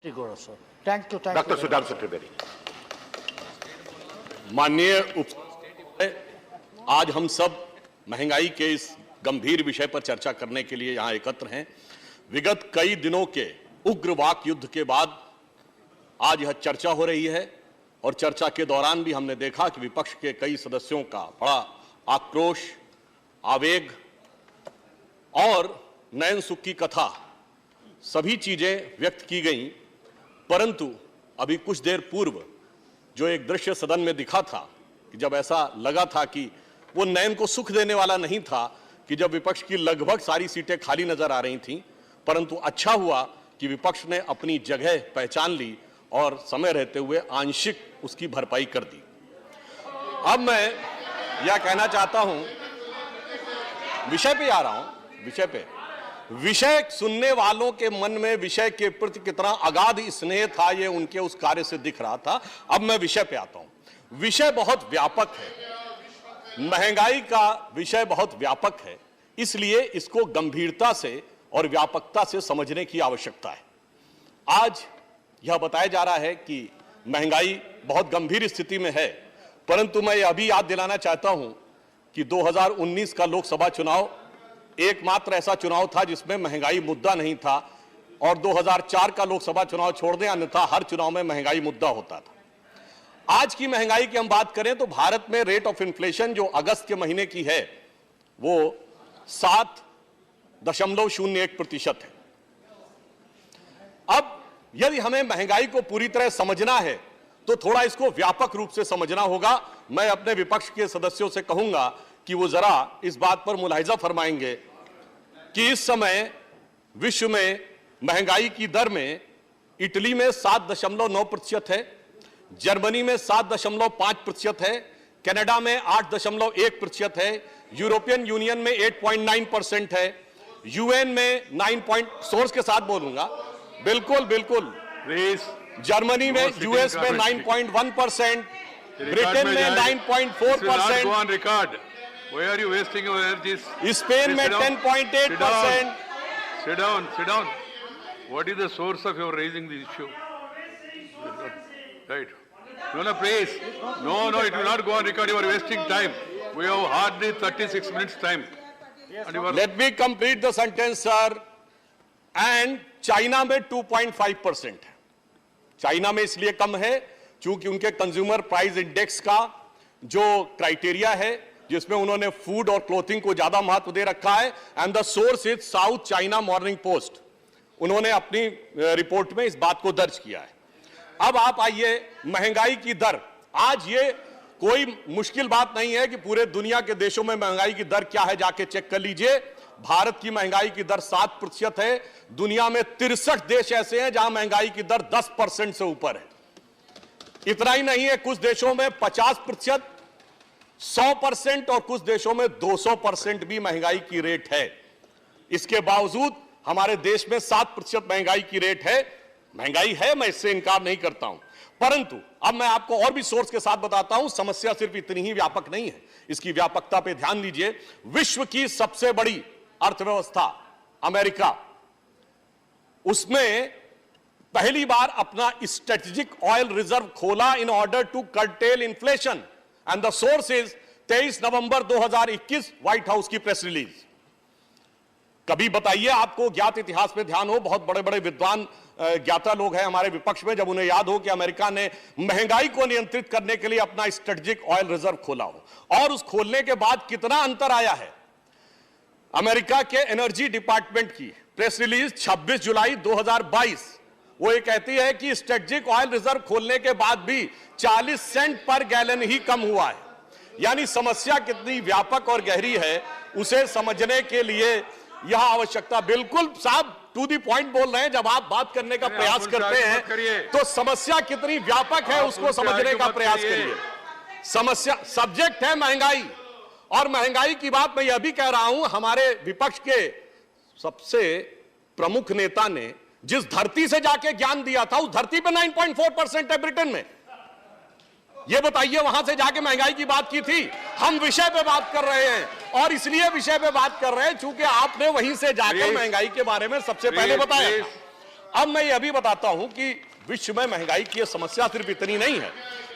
Doctor Sudhanshu Trivedi. माननीय आज हम सब महंगाई के इस गंभीर विषय पर चर्चा करने के लिए यहां एकत्र हैं। विगत कई दिनों के उग्र वाक युद्ध के बाद आज यह चर्चा हो रही है और चर्चा के दौरान भी हमने देखा कि विपक्ष के कई सदस्यों का बड़ा आक्रोश, आवेग और नयन सुख की कथा सभी चीजें व्यक्त की गईं। परंतु अभी कुछ देर पूर्व जो एक दृश्य सदन में दिखा था कि जब ऐसा लगा था कि वो नयन को सुख देने वाला नहीं था कि जब विपक्ष की लगभग सारी सीटें खाली नजर आ रही थीं, परंतु अच्छा हुआ कि विपक्ष ने अपनी जगह पहचान ली और समय रहते हुए आंशिक उसकी भरपाई कर दी। अब मैं यह कहना चाहता हूं, विषय पे आ रहा हूं, विषय सुनने वालों के मन में विषय के प्रति कितना अगाध स्नेह था ये उनके उस कार्य से दिख रहा था। अब मैं विषय पे आता हूं। विषय बहुत व्यापक है, महंगाई का विषय बहुत व्यापक है, इसलिए इसको गंभीरता से और व्यापकता से समझने की आवश्यकता है। आज यह बताया जा रहा है कि महंगाई बहुत गंभीर स्थिति में है, परंतु मैं अभी याद दिलाना चाहता हूं कि 2019 का लोकसभा चुनाव एकमात्र ऐसा चुनाव था जिसमें महंगाई मुद्दा नहीं था, और 2004 का लोकसभा चुनाव छोड़ दें, अन्यथा हर चुनाव में महंगाई मुद्दा होता था। आज की महंगाई की हम बात करें तो भारत में रेट ऑफ इन्फ्लेशन जो अगस्त के महीने की है वो 7.01% है। अब यदि हमें महंगाई को पूरी तरह समझना है तो थोड़ा इसको व्यापक रूप से समझना होगा। मैं अपने विपक्ष के सदस्यों से कहूंगा कि वो जरा इस बात पर मुलाहिजा फरमाएंगे कि इस समय विश्व में महंगाई की दर में इटली में 7.9% है, जर्मनी में 7.5% है, कनाडा में 8.1% है, यूरोपियन यूनियन में 8.9% है, यूएन में 9. सोर्स के साथ बोलूंगा, बिल्कुल जर्मनी में, यूएस में 9.1%, ब्रिटेन में 9.4%, Why are you wasting your energies? Spain में 10.8%. Sit down. What is the source of your raising the issue? Right. No, please. No, it will not go on record. You are wasting time. We have hardly 36 minutes time. Let me complete the sentence, sir. And China में 2.5% है। China में इसलिए कम है क्योंकि उनके consumer price index का जो criteria है, जिसमें उन्होंने फूड और क्लोथिंग को ज्यादा महत्व दे रखा है, and the source is south China morning post, उन्होंने अपनी रिपोर्ट में इस बात को दर्ज किया है। अब आप आइए महंगाई की दर। आज ये कोई मुश्किल बात नहीं है कि पूरे दुनिया के देशों में महंगाई की दर क्या है, जाके चेक कर लीजिए। भारत की महंगाई की दर 7% है। दुनिया में 63 देश ऐसे हैं जहां महंगाई की दर 10% से ऊपर है। इतना ही नहीं है, कुछ देशों में 50%, 100% और कुछ देशों में 200% भी महंगाई की रेट है। इसके बावजूद हमारे देश में 7% महंगाई की रेट है। महंगाई है, मैं इससे इनकार नहीं करता हूं, परंतु अब मैं आपको और भी सोर्स के साथ बताता हूं। समस्या सिर्फ इतनी ही व्यापक नहीं है, इसकी व्यापकता पे ध्यान दीजिए। विश्व की सबसे बड़ी अर्थव्यवस्था अमेरिका, उसमें पहली बार अपना स्ट्रेटेजिक ऑयल रिजर्व खोला in order to curtail inflation, and the source is 23 November 2021 White House की प्रेस रिलीज। कभी बताइए आपको ज्ञात इतिहास में ध्यान हो, बहुत बड़े बड़े विद्वान ज्ञाता लोग हैं हमारे विपक्ष में, जब उन्हें याद हो कि अमेरिका ने महंगाई को नियंत्रित करने के लिए अपना स्ट्रेटेजिक ऑयल रिजर्व खोला हो, और उस खोलने के बाद कितना अंतर आया है। अमेरिका के एनर्जी डिपार्टमेंट की प्रेस रिलीज 26 जुलाई 2022, वो ये कहती है कि स्ट्रेटेजिक ऑयल रिजर्व खोलने के बाद भी 40 सेंट पर गैलन ही कम हुआ है। यानी समस्या कितनी व्यापक और गहरी है, उसे समझने के लिए यह आवश्यकता। बिल्कुल साहब टू द पॉइंट बोल रहे हैं, जब आप बात करने का प्रयास करते हैं तो समस्या कितनी व्यापक है उसको समझने का प्रयास करिए। समस्या सब्जेक्ट है महंगाई, और महंगाई की बात मैं यह भी कह रहा हूं, हमारे विपक्ष के सबसे प्रमुख नेता ने जिस धरती से जाके ज्ञान दिया था, उस धरती पे 9.4% है ब्रिटेन में। ये बताइए, वहां से जाके महंगाई की बात की थी। हम विषय पे बात कर रहे हैं, और इसलिए विषय पे बात कर रहे हैं चूंकि आपने वहीं से जाकर महंगाई के बारे में सबसे पहले बताया। अब मैं यह भी बताता हूं कि विश्व में महंगाई की यह समस्या सिर्फ इतनी नहीं है,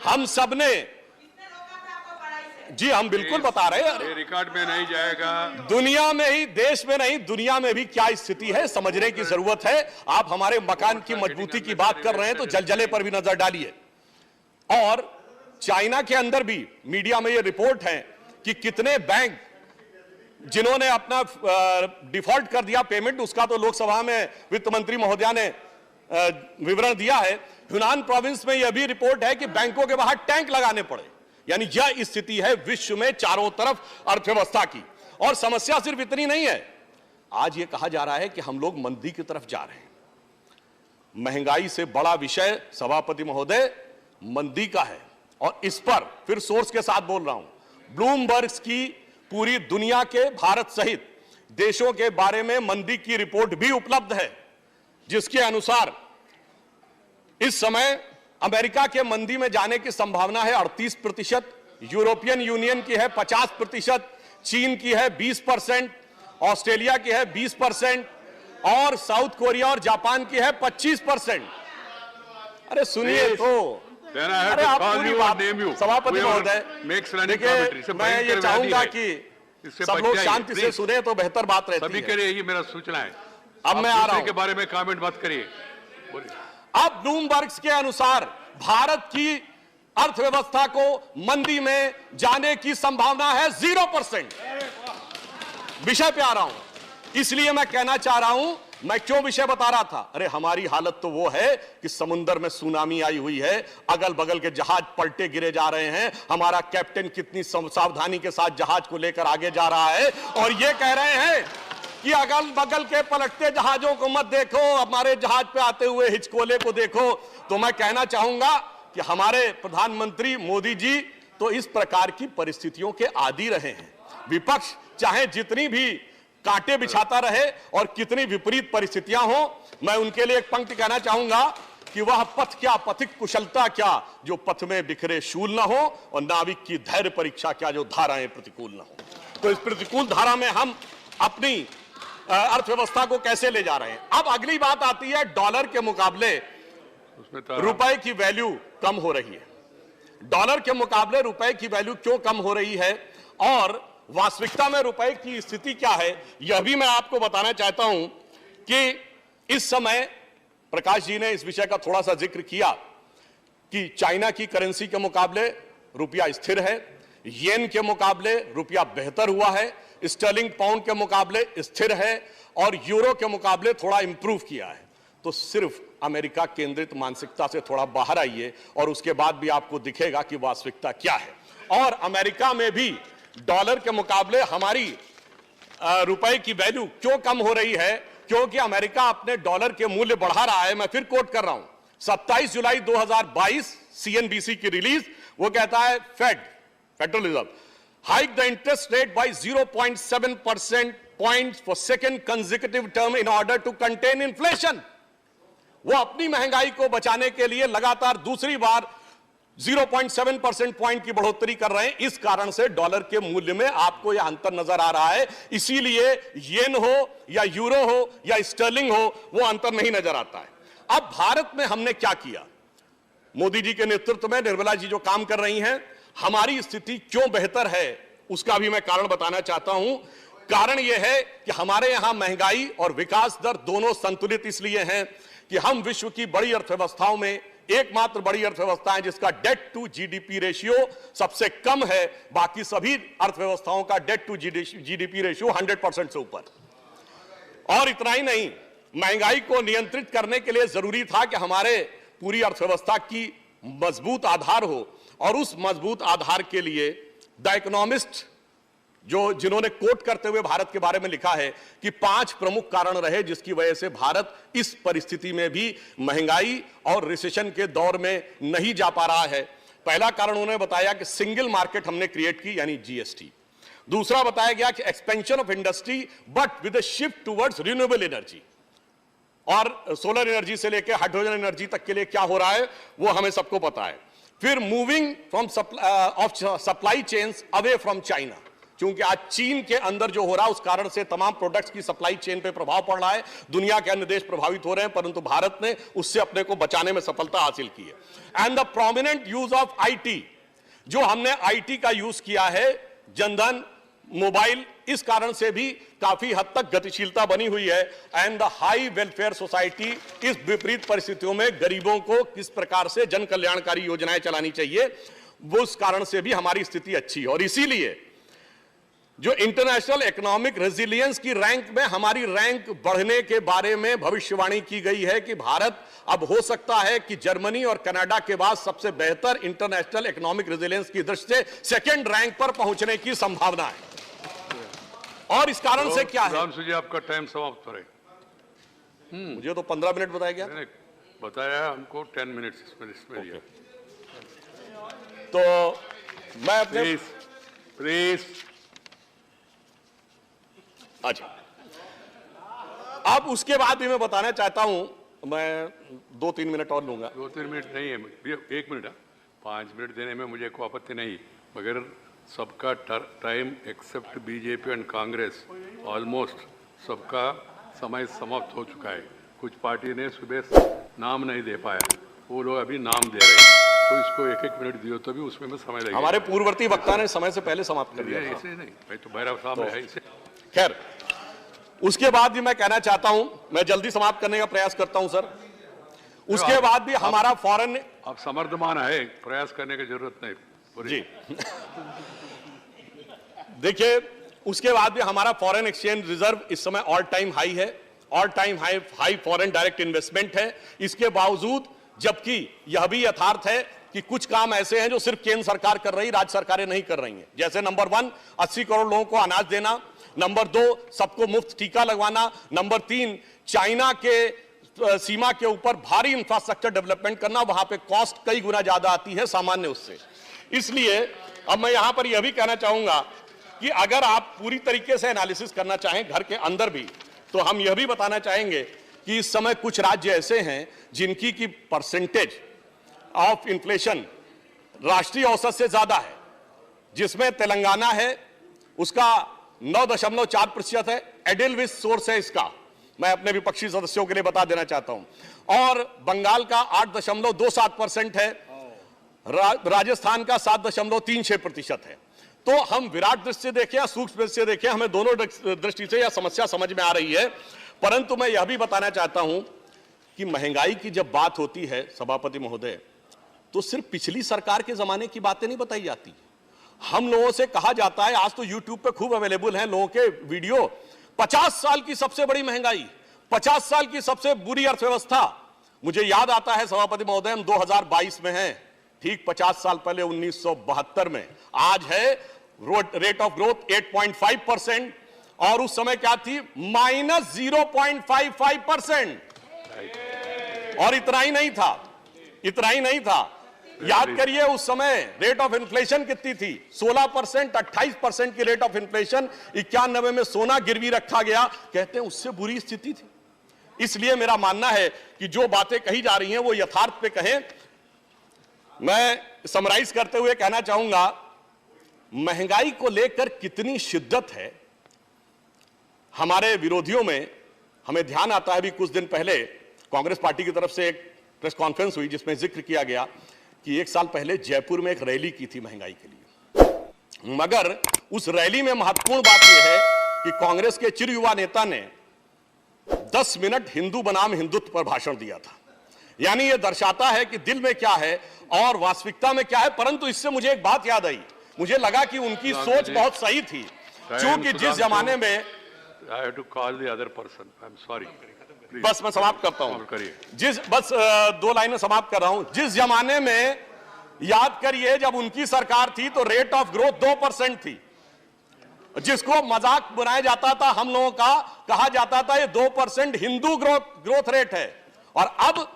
हम सब ने, जी हम बिल्कुल बता रहे हैं, ये रिकॉर्ड में नहीं जाएगा। दुनिया में ही, देश में नहीं दुनिया में भी क्या स्थिति है समझने की जरूरत है। आप हमारे मकान की मजबूती की बात कर रहे हैं तो जलजले पर भी नजर डालिए। और चाइना के अंदर भी मीडिया में यह रिपोर्ट है कि कितने बैंक जिन्होंने अपना डिफॉल्ट कर दिया पेमेंट, उसका तो लोकसभा में वित्त मंत्री महोदया ने विवरण दिया है। ह्यूनान प्रोविंस में यह भी रिपोर्ट है कि बैंकों के बाहर टैंक लगाने पड़े। यानी यह स्थिति है विश्व में चारों तरफ अर्थव्यवस्था की। और समस्या सिर्फ इतनी नहीं है, आज यह कहा जा रहा है कि हम लोग मंदी की तरफ जा रहे हैं। महंगाई से बड़ा विषय सभापति महोदय मंदी का है, और इस पर फिर सोर्स के साथ बोल रहा हूं, ब्लूमबर्ग की पूरी दुनिया के भारत सहित देशों के बारे में मंदी की रिपोर्ट भी उपलब्ध है, जिसके अनुसार इस समय अमेरिका के मंदी में जाने की संभावना है 38%, यूरोपियन यूनियन की है 50%, चीन की है 20%, ऑस्ट्रेलिया की है 20% और साउथ कोरिया और जापान की है 25%। अरे सुनिए तो, अरे आप पूरी बात, सभापति महोदय देखिए, मैं ये चाहूंगा कि सब लोग शांति से सुने तो बेहतर बात रहती है। सभी के लिए ये मेरा सूचना है। अब मैं आ रहा हूं के बारे में कमेंट मत करिए। अब ब्लूमबर्ग के अनुसार भारत की अर्थव्यवस्था को मंदी में जाने की संभावना है 0%। विषय पे आ रहा हूं, इसलिए मैं कहना चाह रहा हूं, मैं क्यों विषय बता रहा था, अरे हमारी हालत तो वो है कि समुद्र में सुनामी आई हुई है, अगल बगल के जहाज पलटे गिरे जा रहे हैं, हमारा कैप्टन कितनी सावधानी के साथ जहाज को लेकर आगे जा रहा है, और ये कह रहे हैं कि अगल बगल के पलटते जहाजों को मत देखो, हमारे जहाज पे आते हुए हिचकोले को देखो। तो मैं कहना चाहूंगा कि हमारे प्रधानमंत्री मोदी जी तो इस प्रकार की परिस्थितियों के आदी रहे हैं। विपक्ष चाहे जितनी भी कांटे बिछाता रहे और कितनी विपरीत परिस्थितियां हो, मैं उनके लिए एक पंक्ति कहना चाहूंगा कि वह पथ क्या, पथिक कुशलता क्या, जो पथ में बिखरे शूल न हो, और नाविक की धैर्य परीक्षा क्या, जो धाराएं प्रतिकूल न हो। तो इस प्रतिकूल धारा में हम अपनी अर्थव्यवस्था को कैसे ले जा रहे हैं। अब अगली बात आती है, डॉलर के मुकाबले रुपए की वैल्यू कम हो रही है। डॉलर के मुकाबले रुपए की वैल्यू क्यों कम हो रही है और वास्तविकता में रुपए की स्थिति क्या है, यह भी मैं आपको बताना चाहता हूं कि इस समय प्रकाश जी ने इस विषय का थोड़ा सा जिक्र किया कि चाइना की करेंसी के मुकाबले रुपया स्थिर है, येन के मुकाबले रुपया बेहतर हुआ है, स्टर्लिंग पाउंड के मुकाबले स्थिर है, और यूरो के मुकाबले थोड़ा इंप्रूव किया है। तो सिर्फ अमेरिका केंद्रित मानसिकता से थोड़ा बाहर आइए और उसके बाद भी आपको दिखेगा कि वास्तविकता क्या है। और अमेरिका में भी डॉलर के मुकाबले हमारी रुपए की वैल्यू क्यों कम हो रही है, क्योंकि अमेरिका अपने डॉलर के मूल्य बढ़ा रहा है। मैं फिर कोट कर रहा हूं, 27 जुलाई 2022 सीएनबीसी की रिलीज, वो कहता है federal reserve hike the interest rate by 0.7% points for second consecutive term in order to contain inflation. वो अपनी महंगाई को बचाने के लिए लगातार दूसरी बार 0.7% पॉइंट की बढ़ोतरी कर रहे हैं। इस कारण से डॉलर के मूल्य में आपको यह अंतर नजर आ रहा है। इसीलिए येन हो या यूरो हो या स्टर्लिंग हो, वो अंतर नहीं नजर आता है। अब भारत में हमने क्या किया, मोदी जी के नेतृत्व में निर्मला जी जो काम कर रही हैं, हमारी स्थिति क्यों बेहतर है उसका भी मैं कारण बताना चाहता हूं। कारण यह है कि हमारे यहां महंगाई और विकास दर दोनों संतुलित इसलिए हैं कि हम विश्व की बड़ी अर्थव्यवस्थाओं में एकमात्र बड़ी अर्थव्यवस्था है जिसका डेट टू जीडीपी रेशियो सबसे कम है। बाकी सभी अर्थव्यवस्थाओं का डेट टू जीडीपी रेशियो 100% से ऊपर। और इतना ही नहीं, महंगाई को नियंत्रित करने के लिए जरूरी था कि हमारे पूरी अर्थव्यवस्था की मजबूत आधार हो, और उस मजबूत आधार के लिए द इकोनॉमिस्ट जिन्होंने कोट करते हुए भारत के बारे में लिखा है कि 5 प्रमुख कारण रहे जिसकी वजह से भारत इस परिस्थिति में भी महंगाई और रिसेशन के दौर में नहीं जा पा रहा है। पहला कारण उन्होंने बताया कि सिंगल मार्केट हमने क्रिएट की, यानी जीएसटी। दूसरा बताया गया कि expansion of industry but with a shift towards renewable energy, और सोलर एनर्जी से लेकर हाइड्रोजन एनर्जी तक के लिए क्या हो रहा है वो हमें सबको पता है। फिर moving from supply chains away from China, क्योंकि आज चीन के अंदर जो हो रहा है उस कारण से तमाम प्रोडक्ट्स की सप्लाई चेन पे प्रभाव पड़ रहा है, दुनिया के अन्य देश प्रभावित हो रहे हैं, परंतु भारत ने उससे अपने को बचाने में सफलता हासिल की है। And the prominent use of IT, जो हमने आईटी का यूज किया है, जनधन मोबाइल, इस कारण से भी काफी हद तक गतिशीलता बनी हुई है। And the high welfare society, इस विपरीत परिस्थितियों में गरीबों को किस प्रकार से जन कल्याणकारी योजनाएं चलानी चाहिए, वो उस कारण से भी हमारी स्थिति अच्छी है। और इसीलिए जो इंटरनेशनल इकोनॉमिक रेजिलियंस की रैंक में हमारी रैंक बढ़ने के बारे में भविष्यवाणी की गई है कि भारत अब हो सकता है कि जर्मनी और कनाडा के बाद सबसे बेहतर इंटरनेशनल इकोनॉमिक रेजिलियंस की दृष्टि से सेकंड रैंक पर पहुंचने की संभावना है। और इस कारण से क्या है, रामसू जी आपका टाइम समाप्त हो रहा है। मुझे तो 15 मिनट बताया गया, नहीं, बताया है हमको 10 मिनट्स इसमें दिया। तो मैं अपने प्लीज अच्छा, अब उसके बाद भी मैं बताना चाहता हूं, मैं 2-3 मिनट और लूंगा। 2-3 मिनट नहीं है, 1 मिनट, 5 मिनट देने में मुझे कोई आपत्ति नहीं, मगर सबका time except BJP and Congress almost सबका समय समाप्त हो चुका है। कुछ पार्टी ने सुबह नाम नहीं दे पाया, वो लोग अभी नाम दे रहे हैं, तो इसको 1-1 मिनट दियो तो भी उसमें में समय लगेगा। हमारे पूर्ववर्ती वक्ता ने समय से पहले समाप्त कर दिया। ऐसे नहीं भाई, तो भैरव साहब है इसे। खैर, उसके बाद भी मैं कहना चाहता हूं, मैं जल्दी समाप्त करने का प्रयास करता हूं सर। उसके बाद भी हमारा फॉरेन, आप समर्थमान है, प्रयास करने की जरूरत नहीं जी देखिए, उसके बाद भी हमारा फॉरेन एक्सचेंज रिजर्व इस समय ऑल टाइम हाई है, all time high foreign direct investment है। इसके बावजूद, जबकि यह भी यथार्थ है कि कुछ काम ऐसे हैं जो सिर्फ केंद्र सरकार कर रही, राज्य सरकारें नहीं कर रही हैं। जैसे नंबर 1, 80 करोड़ लोगों को अनाज देना, नंबर 2, सबको मुफ्त टीका लगवाना, नंबर 3, चाइना के सीमा के ऊपर भारी इंफ्रास्ट्रक्चर डेवलपमेंट करना, वहां पे कॉस्ट कई गुना ज्यादा आती है सामान्य उससे। इसलिए अब मैं यहां पर यह भी कहना चाहूंगा कि अगर आप पूरी तरीके से एनालिसिस करना चाहें घर के अंदर भी, तो हम यह भी बताना चाहेंगे कि इस समय कुछ राज्य ऐसे हैं जिनकी की परसेंटेज ऑफ इन्फ्लेशन राष्ट्रीय औसत से ज्यादा है, जिसमें तेलंगाना है, उसका 9.4% है। एडेलविस सोर्स है इसका, मैं अपने विपक्षी सदस्यों के लिए बता देना चाहता हूं। और बंगाल का 8.27% है, राजस्थान का 7.36% है। तो हम विराट दृष्टि से देखें या सूक्ष्म दृष्टि से देखें, हमें दोनों दृष्टि से यह समस्या समझ में आ रही है। परंतु मैं यह भी बताना चाहता हूं कि महंगाई की जब बात होती है सभापति महोदय, तो सिर्फ पिछली सरकार के जमाने की बातें नहीं बताई जाती। हम लोगों से कहा जाता है, आज तो यूट्यूब पे खूब अवेलेबल हैं लोगों के वीडियो, 50 साल की सबसे बड़ी महंगाई, 50 साल की सबसे बुरी अर्थव्यवस्था। मुझे याद आता है सभापति महोदय, हम 2022 में हैं, ठीक 50 साल पहले 1972 में आज है रेट ऑफ ग्रोथ 8.5%, और उस समय क्या थी, -0.55%। और इतना ही नहीं था, याद करिए उस समय रेट ऑफ इन्फ्लेशन कितनी थी, 16%, 28% की रेट ऑफ इन्फ्लेशन। 91 में सोना गिरवी रखा गया, कहते हैं उससे बुरी स्थिति थी। इसलिए मेरा मानना है कि जो बातें कही जा रही हैं वो यथार्थ पे कहें। मैं समराइज करते हुए कहना चाहूंगा, महंगाई को लेकर कितनी शिद्दत है हमारे विरोधियों में, हमें ध्यान आता है। अभी कुछ दिन पहले कांग्रेस पार्टी की तरफ से एक प्रेस कॉन्फ्रेंस हुई जिसमें जिक्र किया गया कि 1 साल पहले जयपुर में एक रैली की थी महंगाई के लिए, मगर उस रैली में महत्वपूर्ण बात यह है कि कांग्रेस के चिर युवा नेता ने 10 मिनट हिंदू बनाम हिंदुत्व पर भाषण दिया था। यानी यह दर्शाता है कि दिल में क्या है और वास्तविकता में क्या है। परंतु इससे मुझे एक बात याद आई, मुझे लगा कि उनकी सोच बहुत सही थी, क्योंकि जिस जमाने में, I have to call the other person. I'm sorry. Please. बस मैं समाप्त करता हूं, करिए। बस 2 लाइनें समाप्त कर रहा हूं। जिस जमाने में, याद करिए, जब उनकी सरकार थी तो रेट ऑफ ग्रोथ 2% थी, जिसको मजाक बनाया जाता था, हम लोगों का कहा जाता था ये 2% हिंदू ग्रोथ रेट है, और अब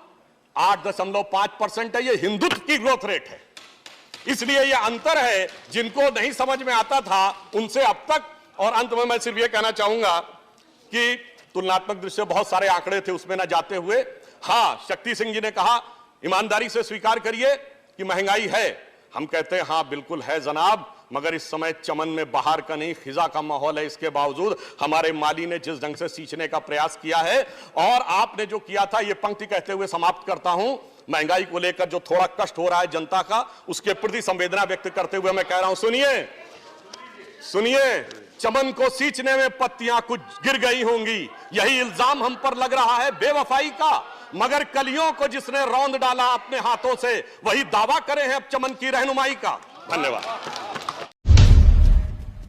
8.5% है, ये हिंदुत्व की ग्रोथ रेट है। इसलिए ये अंतर है, जिनको नहीं समझ में आता था उनसे अब तक। और अंत में मैं सिर्फ ये कहना चाहूंगा कि तुलनात्मक दृष्टि से बहुत सारे आंकड़े थे, उसमें ना जाते हुए, हाँ, शक्ति सिंह जी ने कहा ईमानदारी से स्वीकार करिए कि महंगाई है। हम कहते हैं हाँ बिल्कुल है जनाब, मगर इस समय चमन में बाहर का नहीं खिजा का माहौल है। इसके बावजूद हमारे माली ने जिस ढंग से सींचने का प्रयास किया है, और आपने जो किया था, ये पंक्ति कहते हुए समाप्त करता हूं, महंगाई को लेकर जो थोड़ा कष्ट हो रहा है जनता का, उसके प्रति संवेदना व्यक्त करते हुए मैं कह रहा हूं, सुनिए सुनिए, चमन को सींचने में पत्तियां कुछ गिर गई होंगी, यही इल्जाम हम पर लग रहा है बेवफाई का, मगर कलियों को जिसने रौंद डाला अपने हाथों से, वही दावा करे हैं अब चमन की रहनुमाई का। धन्यवाद।